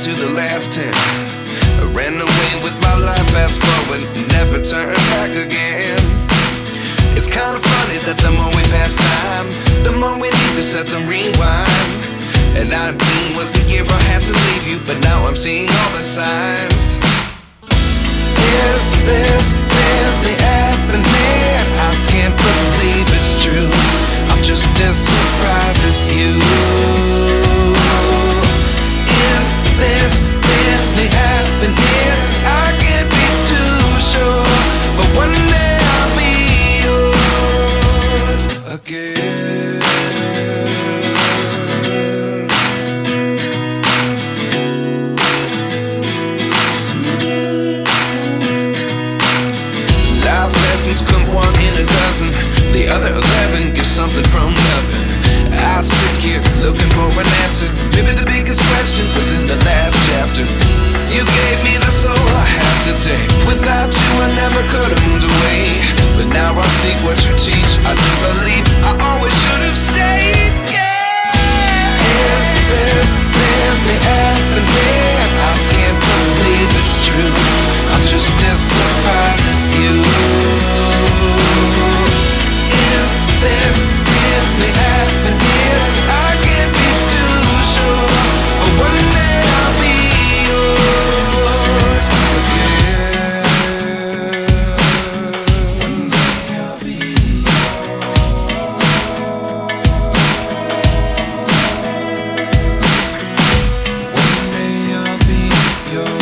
to the last 10. I ran away with my life, fast forward, never turn back again. It's kind of funny that the more we pass time, the more we need to set the rewind. And 19 was the year I had to leave you, but now I'm seeing all the signs. Is this really happening? I can't believe it's true. I'm just as surprised as you. Is this really happening? I can't be too sure, but one day I'll be yours again. Life lessons come one in a dozen. The other 11 get something from nothing. I sit here looking for an answer. Maybe the biggest question was in the last chapter. You gave me the soul I have today. Without you I never could have moved away. But now I see what you teach. I do believe I always should have stayed. Yeah. Is this really happening? I can't believe it's true. I'm just as surprised as you. Is this really happening? I can't be too sure, but one day I'll be yours again. One day I'll be yours. One day I'll be yours.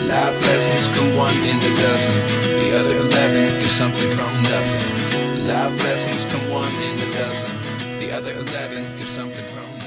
Life lessons come one in a dozen. The other 11 get something from nothing. Life lessons come one in a dozen. The other 11 get something from nothing.